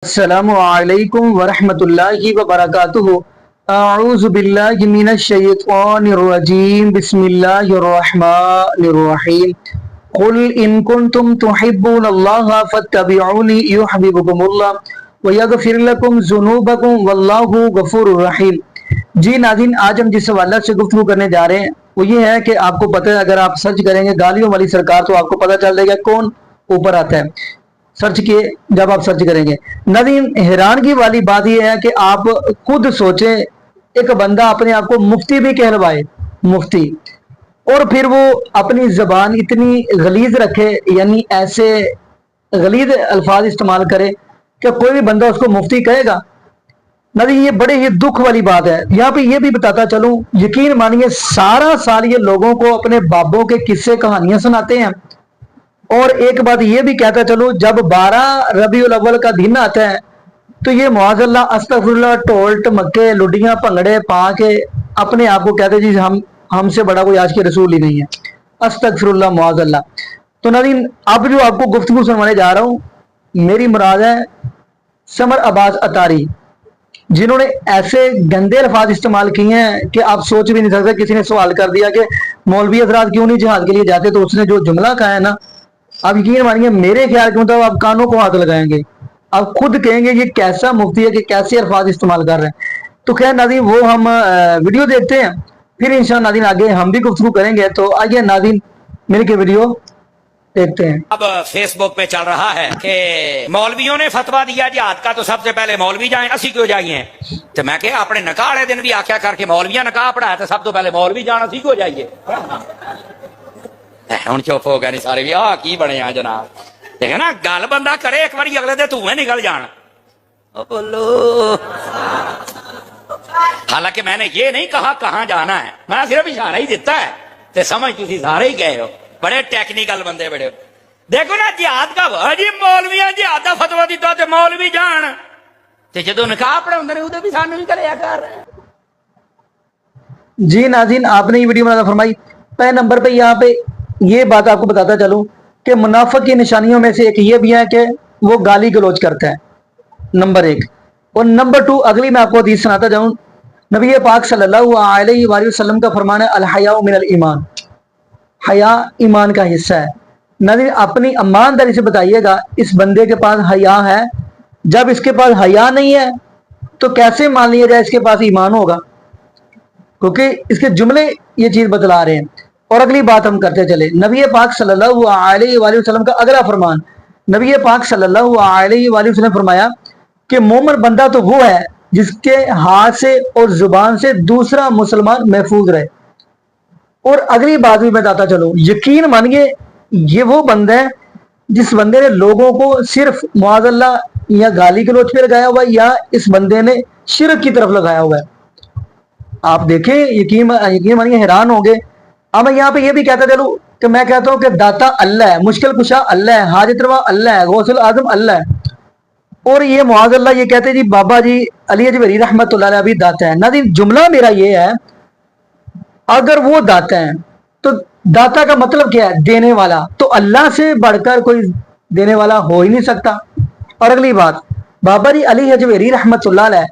السلام علیکم ورحمۃ اللہ وبرکاتہ۔ اعوذ باللہ من الشیطان الرجیم، بسم اللہ الرحمن الرحیم۔ قل ان کنتم تحبون اللہ فاتبعونی یحببکم اللہ ویغفر لکم ذنوبکم واللہ غفور رحیم۔ جی ناظرین، آج ہم جس حوالے سے گفتگو کرنے جا رہے ہیں وہ یہ ہے کہ آپ کو پتہ ہے، اگر آپ سرچ کریں گے گالیوں والی سرکار تو آپ کو پتہ چل جائے گا کون اوپر آتا ہے سرچ کیے جب آپ سرچ کریں گے۔ ناظرین، حیرانگی والی بات یہ ہے کہ آپ خود سوچیں، ایک بندہ اپنے آپ کو مفتی بھی کہلوائے، مفتی، اور پھر وہ اپنی زبان اتنی غلیظ رکھے، یعنی ایسے غلیظ الفاظ استعمال کرے کہ کوئی بھی بندہ اس کو مفتی کہے گا۔ ناظرین، یہ بڑے ہی دکھ والی بات ہے۔ یہاں پہ یہ بھی بتاتا چلوں، یقین مانیے سارا سال یہ لوگوں کو اپنے بابوں کے قصے کہانیاں سناتے ہیں، اور ایک بات یہ بھی کہتا چلو، جب 12 ربیع الاول کا دن آتا ہے تو یہ معاذ اللہ استغفر اللہ ٹول ٹمکے لڈیاں پنگڑے پا کے اپنے آپ کو کہتے جی ہم سے بڑا کوئی آج کے رسول ہی نہیں ہے، استغفر اللہ معاذ اللہ۔ تو ناظرین، اب جو آپ کو گفتگو سنوانے جا رہا ہوں، میری مراد ہے سمر عباس اتاری، جنہوں نے ایسے گندے الفاظ استعمال کیے ہیں کہ آپ سوچ بھی نہیں سکتے۔ کسی نے سوال کر دیا کہ مولوی حضرات کیوں نہیں جہاد کے لیے جاتے، تو اس نے جو جملہ کہا ہے نا، آپ یقین مانیے میرے خیال کے مطابق آپ کانوں کو ہاتھ لگائیں گے، آپ خود کہیں گے یہ کیسا مفتی ہے کہ کیسے الفاظ استعمال کر رہے ہیں۔ تو خیر ناظرین، وہ ہم ویڈیو دیکھتے ہیں، پھر انشاءاللہ ناظرین آگے ہم بھی گفتگو کریں گے۔ تو آئیے ناظرین مل کے ویڈیو دیکھتے ہیں۔ اب فیس بک پہ چل رہا ہے کہ مولویوں نے فتوا دیا جہاد کا تو سب سے پہلے مولوی جائیں، اسی کیوں جائیے؟ تو میں کہ اپنے نکاح والے دن بھی آخیا کر کے مولویاں نکاح پڑھایا تو سب تو پہلے مولوی جانا، اسی کیوں جائیے؟ ہوں چپ ہو گئے نہیں سارے بھی، آ کی بنے آ جناب؟ دیکھے نا، گل بندہ کرے ایک باری اگلے دے دھوئیں نکل جان۔ بولو، حالانکہ میں نے یہ نہیں کہا کہاں جانا ہے، میں صرف اشارہ ہی دیتا ہے، تے سمجھ تھی سارے ہی گئے ہو، بڑے ٹیکنیکل بندے بڑے ہو۔ دیکھو نا، جہاد کا جی مولویاں جہاد کا فتوا دیتا تے مولوی جان، تے جدو نکاح پڑھا نے ادھر بھی سانو ہی کریا کر۔ جی ناظرین، آپ نے یہ ویڈیو بنانا فرمائی۔ پہلے نمبر پہ یہاں پہ یہ بات آپ کو بتاتا چلوں کہ منافق کی نشانیوں میں سے ایک یہ بھی ہے کہ وہ گالی گلوچ کرتا ہے، نمبر 1۔ اور نمبر 2، اگلی میں آپ کو حدیث سناتا جاؤں، نبی پاک صلی اللہ علیہ وآلہ وسلم کا فرمان ہے الحیاء من الایمان، حیا ایمان کا حصہ ہے۔ ناظرین، اپنی ایمانداری سے بتائیے گا اس بندے کے پاس حیا ہے؟ جب اس کے پاس حیا نہیں ہے تو کیسے مان لیا جائے اس کے پاس ایمان ہوگا؟ کیونکہ اس کے جملے یہ چیز بتلا رہے ہیں۔ اور اگلی بات ہم کرتے چلے، نبی پاک صلی اللہ علیہ وآلہ وسلم کا اگلا فرمان، نبی پاک صلی اللہ علیہ وآلہ وسلم نے فرمایا کہ مومن بندہ تو وہ ہے جس کے ہاتھ سے اور زبان سے دوسرا مسلمان محفوظ رہے۔ اور اگلی بات بھی بتاتا چلوں، یقین مانیے یہ وہ بندہ ہے جس بندے نے لوگوں کو صرف معاذ اللہ یا گالی گلوچ پہ لگایا ہوا ہے، یا اس بندے نے شرک کی طرف لگایا ہوا ہے۔ آپ دیکھیں، یقین مانیے حیران ہوں گے۔ اب میں یہاں پہ یہ بھی کہتا چلوں کہ میں کہتا ہوں کہ داتا اللہ ہے، مشکل کشا اللہ ہے، حاجت روا اللہ ہے، غوث العظم اللہ ہے، اور یہ معاذ اللہ یہ کہتے جی بابا جی علی اجویری رحمت اللہ علیہ بھی داتا ہے۔ ناظرین، جملہ میرا یہ ہے، اگر وہ داتا ہے تو داتا کا مطلب کیا ہے؟ دینے والا۔ تو اللہ سے بڑھ کر کوئی دینے والا ہو ہی نہیں سکتا۔ اور اگلی بات، بابا جی علی اجویری رحمت اللہ علیہ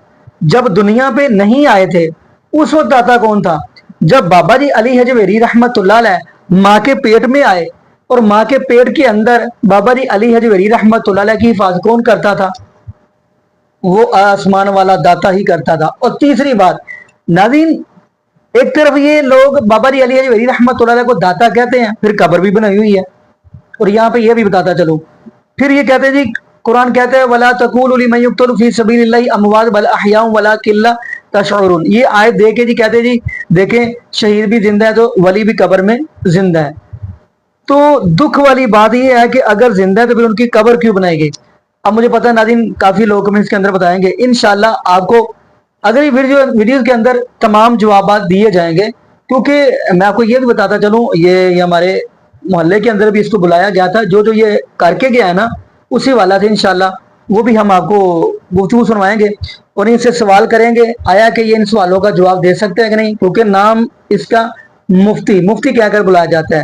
جب دنیا پہ نہیں آئے تھے اس وقت داتا کون تھا؟ جب بابا جی علی اجویری رحمت اللہ علیہ ماں کے پیٹ میں آئے، اور ماں کے پیٹ کے اندر بابا جی علی اجویری رحمت اللہ علیہ کی حفاظت کون کرتا تھا؟ وہ آسمان والا داتا ہی کرتا تھا۔ اور تیسری بات ناظرین، ایک طرف یہ لوگ بابا جی علی اجویری رحمت اللہ علیہ کو داتا کہتے ہیں، پھر قبر بھی بنائی ہوئی ہے۔ اور یہاں پہ یہ بھی بتاتا چلوں، پھر یہ کہتے ہیں جی قرآن کہتے ہیں وَلَا تَقُولُوا لِمَن يُقْتَلُ فِي سَبِيلِ اللَّهِ أَمْوَاتٌ بَلْ أَحْيَاءٌ وَلَٰكِن لَّا تَشْعُرُونَ۔ یہ آیت دے کے جی کہتے ہیں جی دیکھیں شہید بھی زندہ ہے تو ولی بھی قبر میں زندہ ہے۔ تو دکھ والی بات یہ ہے کہ اگر زندہ ہے تو پھر ان کی قبر کیوں بنائی گئی؟ اب مجھے پتہ ہے ناظرین کافی لوگ کمنٹس کے اندر بتائیں گے، انشاءاللہ آپ کو اگلی ویڈیوز کے اندر تمام جوابات دیے جائیں گے۔ کیونکہ میں آپ کو یہ بھی بتاتا چلوں، یہ ہمارے محلے کے اندر بھی اس کو بلایا گیا تھا، جو یہ کر کے گیا ہے نا اسی والا تھے، انشاءاللہ وہ بھی ہم آپ کو گفتگو سنوائیں گے اور ان سے سوال کریں گے آیا کہ یہ ان سوالوں کا جواب دے سکتے ہیں کہ نہیں، کیونکہ نام اس کا مفتی کہہ کر بلایا جاتا ہے۔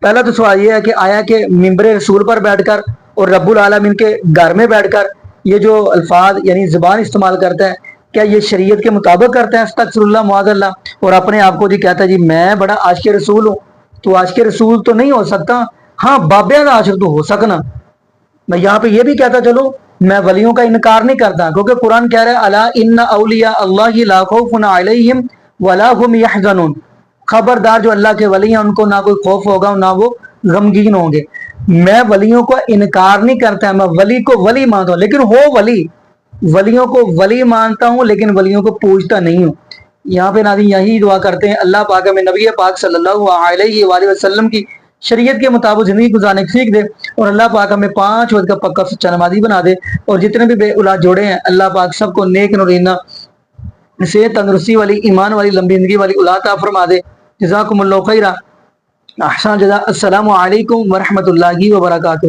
پہلا تو سوال یہ ہے کہ آیا کہ ممبر رسول پر بیٹھ کر اور رب العالمین کے گھر میں بیٹھ کر یہ جو الفاظ یعنی زبان استعمال کرتا ہے کیا یہ شریعت کے مطابق کرتا ہے؟ استغفر اللہ معاذ اللہ، اور اپنے آپ کو جی کہتا ہے جی میں بڑا عاشق رسول ہوں. تو عاشق رسول تو نہیں ہو سکتا، ہاں بابیاں کا عاشق تو ہو سکنا. میں یہاں پہ یہ بھی کہتا چلو میں ولیوں کا انکار نہیں کرتا، کیونکہ قرآن کہہ رہا ہے الا ان اولیاء اللہ لا خوف علیہم ولا هم یحزنون، خبردار جو اللہ کے ولی ہیں ان کو نہ کوئی خوف ہوگا نہ وہ غمگین ہوں گے. میں ولیوں کو انکار نہیں کرتا، میں ولی کو ولی مانتا ہوں، لیکن ہو ولی، ولیوں کو ولی مانتا ہوں لیکن ولیوں کو پوجتا نہیں ہوں. یہاں پہ ناظرین یہی دعا کرتے ہیں اللہ پاک ہمیں نبی پاک صلی اللہ علیہ وآلہ وسلم کی شریعت کے مطابق زندگی گزارنے کی سیکھ دے، اور اللہ پاک ہمیں 5 وقت کا پکا سچا نمازی بنا دے، اور جتنے بھی بے اولاد جوڑے ہیں اللہ پاک سب کو نیک نورینہ صحت تندرستی والی ایمان والی لمبی زندگی والی اولاد عطا فرما دے. جزاکم اللہ خیرہ، احسن جزا. السلام علیکم ورحمۃ اللہ وبرکاتہ.